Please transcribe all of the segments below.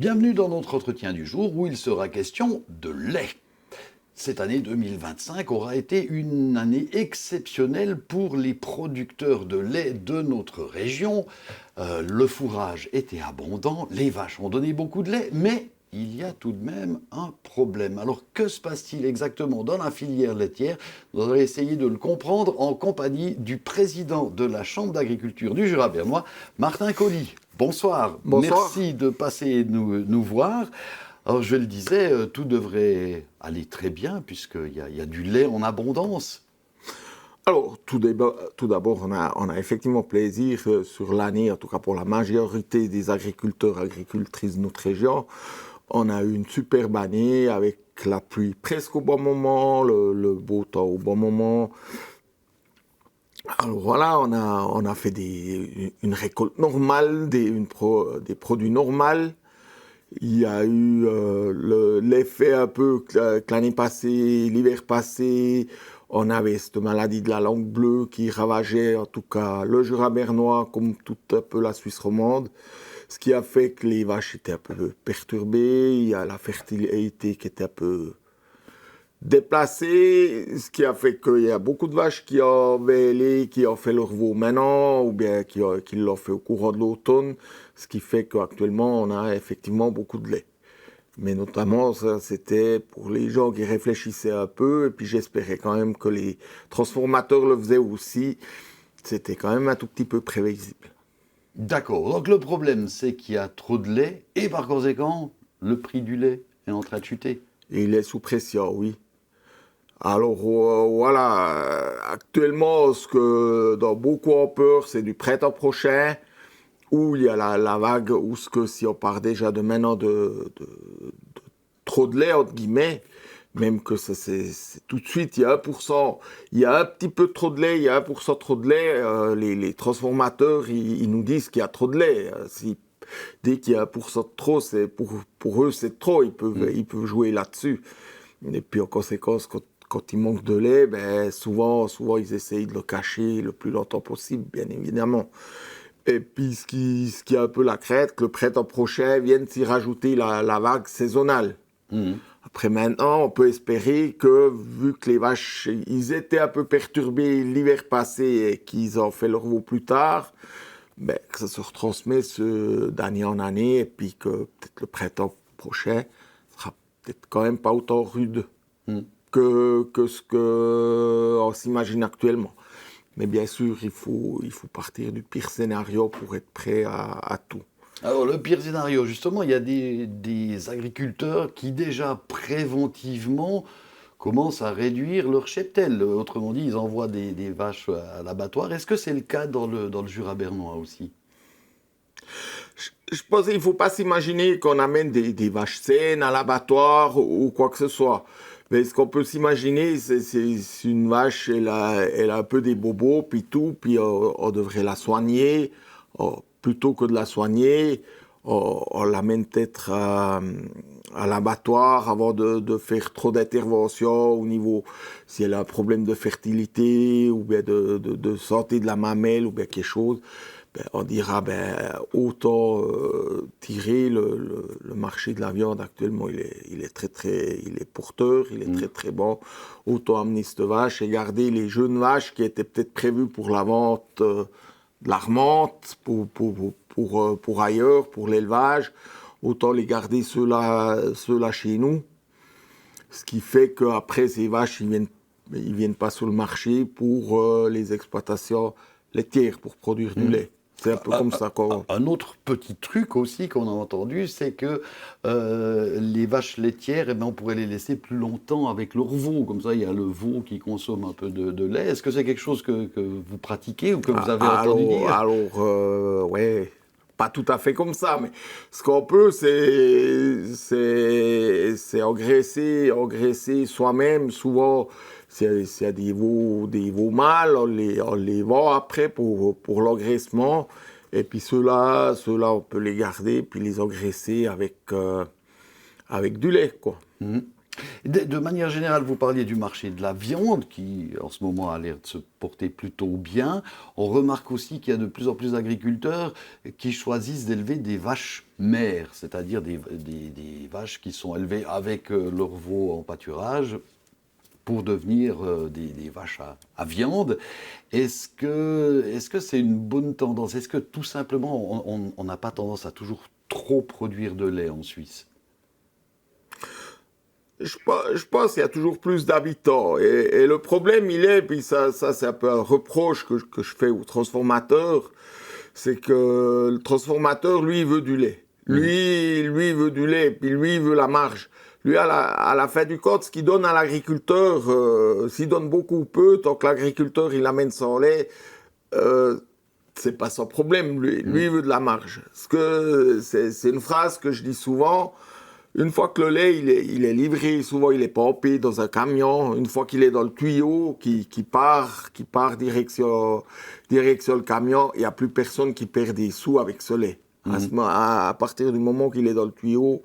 Bienvenue dans notre entretien du jour où il sera question de lait. Cette année 2025 aura été une année exceptionnelle pour les producteurs de lait de notre région. Le fourrage était abondant, les vaches ont donné beaucoup de lait, mais il y a tout de même un problème. Alors que se passe-t-il exactement dans la filière laitière? Nous allons essayer de le comprendre en compagnie du président de la Chambre d'agriculture du Jura bernois, Martin Colly. Bonsoir. Bonsoir. Merci de passer nous voir. Alors je le disais, tout devrait aller très bien puisqu'il y a du lait en abondance. Alors, tout d'abord, on a effectivement plaisir sur l'année, en tout cas pour la majorité des agriculteurs, agricultrices de notre région. On a eu une superbe année avec la pluie presque au bon moment, le beau temps au bon moment. Alors voilà, on a fait une récolte normale, des produits normaux. Il y a eu l'effet un peu que l'année passée, l'hiver passé, on avait cette maladie de la langue bleue qui ravageait en tout cas le Jura bernois comme toute un peu la Suisse romande, ce qui a fait que les vaches étaient un peu perturbées, il y a la fertilité qui était un peu déplacée, ce qui a fait qu'il y a beaucoup de vaches qui ont fait leur veau maintenant ou bien qui l'ont fait au courant de l'automne, ce qui fait qu'actuellement on a effectivement beaucoup de lait. Mais notamment, ça, c'était pour les gens qui réfléchissaient un peu, et puis j'espérais quand même que les transformateurs le faisaient aussi. C'était quand même un tout petit peu prévisible. D'accord, donc le problème c'est qu'il y a trop de lait et par conséquent, le prix du lait est en train de chuter. Et il est sous pression, oui. Alors voilà, actuellement, ce que dans beaucoup ont peur, c'est du printemps prochain, où il y a la vague, où ce que si on part déjà de maintenant de trop de lait, entre guillemets, même que c'est tout de suite, il y a 1%, il y a un petit peu trop de lait, il y a 1% trop de lait, les transformateurs, ils nous disent qu'il y a trop de lait. Dès qu'il y a 1% de trop, pour eux, c'est trop, ils peuvent jouer là-dessus. Et puis en conséquence, quand il manque de lait, ben, souvent, ils essayent de le cacher le plus longtemps possible, bien évidemment. Et puis ce qui est un peu la crainte, que le printemps prochain vienne s'y rajouter la vague saisonnale. Après maintenant, on peut espérer que, vu que les vaches, ils étaient un peu perturbés l'hiver passé et qu'ils ont fait leur veau plus tard, ben, que ça se retransmet d'année en année et puis que peut-être le printemps prochain sera peut-être quand même pas autant rude que ce qu'on s'imagine actuellement. Mais bien sûr, il faut partir du pire scénario pour être prêt à tout. Alors le pire scénario, justement, il y a des agriculteurs qui déjà préventivement commencent à réduire leur cheptel. Autrement dit, ils envoient des vaches à l'abattoir. Est-ce que c'est le cas dans le Jura bernois aussi? Je pense qu'il ne faut pas s'imaginer qu'on amène des vaches saines à l'abattoir ou quoi que ce soit. Mais ce qu'on peut s'imaginer, c'est une vache, elle a un peu des bobos, puis tout, puis on devrait la soigner. Plutôt que de la soigner, on l'amène peut-être à l'abattoir avant de faire trop d'interventions au niveau, si elle a un problème de fertilité ou bien de santé de la mamelle ou bien quelque chose. Ben, on dira, autant tirer le marché de la viande actuellement, il est porteur, il est très très bon. Autant amener cette vache et garder les jeunes vaches qui étaient peut-être prévues pour la vente de la remonte, pour ailleurs, pour l'élevage. Autant les garder ceux-là chez nous. Ce qui fait qu'après, ces vaches, ils viennent pas sur le marché pour les exploitations laitières, pour produire du lait. C'est un peu comme ça qu'on... Un autre petit truc aussi qu'on a entendu, c'est que les vaches laitières, eh ben, on pourrait les laisser plus longtemps avec leur veau. Comme ça, il y a le veau qui consomme un peu de lait. Est-ce que c'est quelque chose que vous pratiquez ou que vous avez entendu dire? Alors, ouais, pas tout à fait comme ça, mais ce qu'on peut, c'est engraisser soi-même. Souvent, c'est des veaux mâles, on les vend après pour l'engraissement. Et puis ceux-là, on peut les garder puis les engraisser avec du lait, quoi. De manière générale, vous parliez du marché de la viande qui, en ce moment, a l'air de se porter plutôt bien. On remarque aussi qu'il y a de plus en plus d'agriculteurs qui choisissent d'élever des vaches mères, c'est-à-dire des vaches qui sont élevées avec leurs veaux en pâturage pour devenir des vaches à viande. Est-ce que c'est une bonne tendance? Est-ce que tout simplement, on n'a pas tendance à toujours trop produire de lait en Suisse? Je pense qu'il y a toujours plus d'habitants. Et le problème, il est, puis ça c'est un peu un reproche que je fais aux transformateurs, c'est que le transformateur, lui, il veut du lait. Lui, il veut du lait, puis lui, il veut la marge. Lui, à la fin du compte, ce qu'il donne à l'agriculteur, s'il donne beaucoup ou peu, tant que l'agriculteur, il amène son lait, c'est pas son problème. Lui, il veut de la marge. C'est une phrase que je dis souvent. Une fois que le lait il est livré, souvent il est pompé dans un camion. Une fois qu'il est dans le tuyau, qui part direction le camion, il n'y a plus personne qui perd des sous avec ce lait. À partir du moment qu'il est dans le tuyau,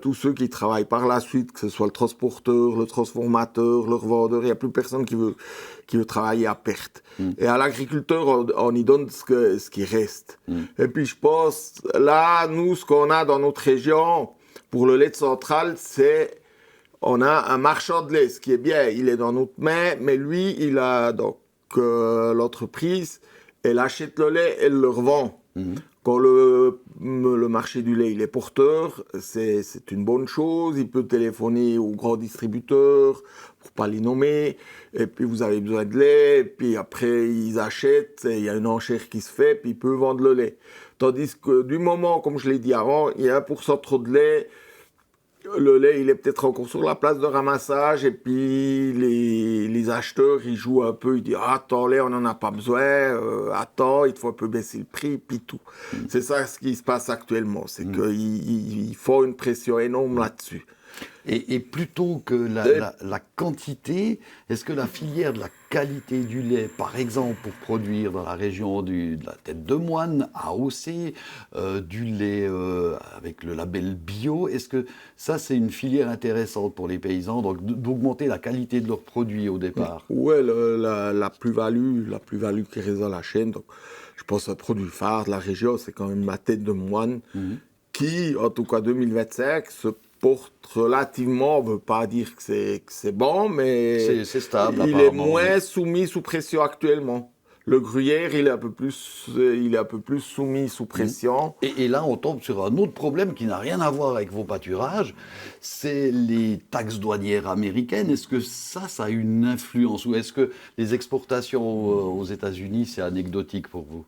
tous ceux qui travaillent par la suite, que ce soit le transporteur, le transformateur, le revendeur, il n'y a plus personne qui veut travailler à perte. Et à l'agriculteur, on y donne ce qui reste. Et puis je pense, là, nous, ce qu'on a dans notre région, pour le lait de Centrale, on a un marchand de lait, ce qui est bien, il est dans notre main, mais lui, il a donc l'entreprise, elle achète le lait, elle le revend. Quand le marché du lait il est porteur, c'est une bonne chose. Il peut téléphoner aux grands distributeurs, pour pas les nommer, et puis vous avez besoin de lait, et puis après ils achètent, et il y a une enchère qui se fait, puis il peut vendre le lait. Tandis que du moment, comme je l'ai dit avant, il y a 1% trop de lait, le lait, il est peut-être encore sur la place de ramassage, et puis les acheteurs, ils jouent un peu, ils disent « Ah, ton lait, on n'en a pas besoin, attends, il faut un peu baisser le prix, puis tout. » C'est ça ce qui se passe actuellement, c'est qu'ils font une pression énorme là-dessus. Et plutôt que la quantité, est-ce que la filière de la qualité du lait, par exemple, pour produire dans la région de la Tête de Moine, AOC, du lait avec le label bio, est-ce que ça, c'est une filière intéressante pour les paysans, donc d'augmenter la qualité de leurs produits au départ? Ouais, la plus-value qui reste dans la chaîne. Donc, je pense un produit phare de la région, c'est quand même la Tête de Moine, qui, en tout cas 2025, se porte relativement, on ne veut pas dire que c'est bon, mais c'est stable, il est moins soumis sous pression actuellement. Le gruyère, il est un peu plus soumis sous pression. Et là, on tombe sur un autre problème qui n'a rien à voir avec vos pâturages, c'est les taxes douanières américaines. Est-ce que ça a une influence, ou est-ce que les exportations aux États-Unis, c'est anecdotique pour vous?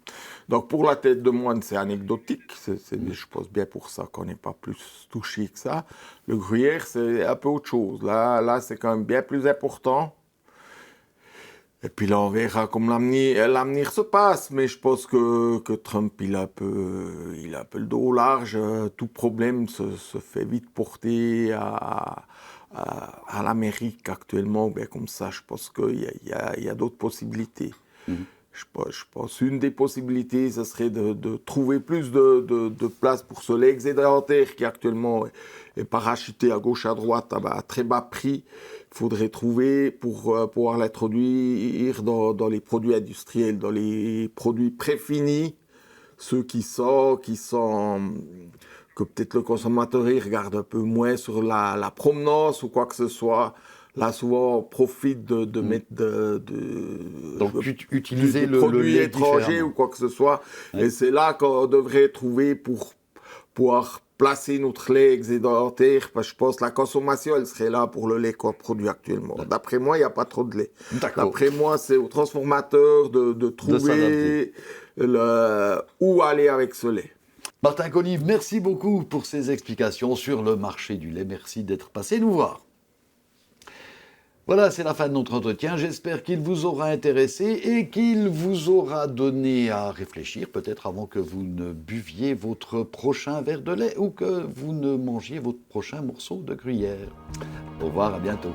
Donc pour la Tête de Moine, c'est anecdotique. Je pense bien pour ça qu'on n'est pas plus touché que ça. Le gruyère, c'est un peu autre chose. Là, c'est quand même bien plus important. Et puis là, on verra comment l'avenir se passe. Mais je pense que Trump, il a un peu le dos large. Tout problème se fait vite porter à l'Amérique actuellement. Bien comme ça, je pense qu'il y a d'autres possibilités. Je pense une des possibilités, ce serait de trouver plus de place pour ce lait excédentaire qui actuellement est parachuté à gauche, à droite, à très bas prix. Il faudrait trouver pour pouvoir l'introduire dans les produits industriels, dans les produits préfinis, ceux que peut-être le consommateur il regarde un peu moins sur la provenance ou quoi que ce soit. Là, souvent, on profite de mettre Donc, utiliser du le produit lait étranger ou quoi que ce soit. Ouais. Et c'est là qu'on devrait trouver pour pouvoir placer notre lait excédentaire. Parce que je pense que la consommation, elle serait là pour le lait qu'on produit actuellement. D'après moi, il n'y a pas trop de lait. D'après moi, c'est au transformateur de trouver où aller avec ce lait. Martin Colive, merci beaucoup pour ces explications sur le marché du lait. Merci d'être passé nous voir. Voilà, c'est la fin de notre entretien. J'espère qu'il vous aura intéressé et qu'il vous aura donné à réfléchir, peut-être avant que vous ne buviez votre prochain verre de lait ou que vous ne mangiez votre prochain morceau de gruyère. Au revoir, à bientôt.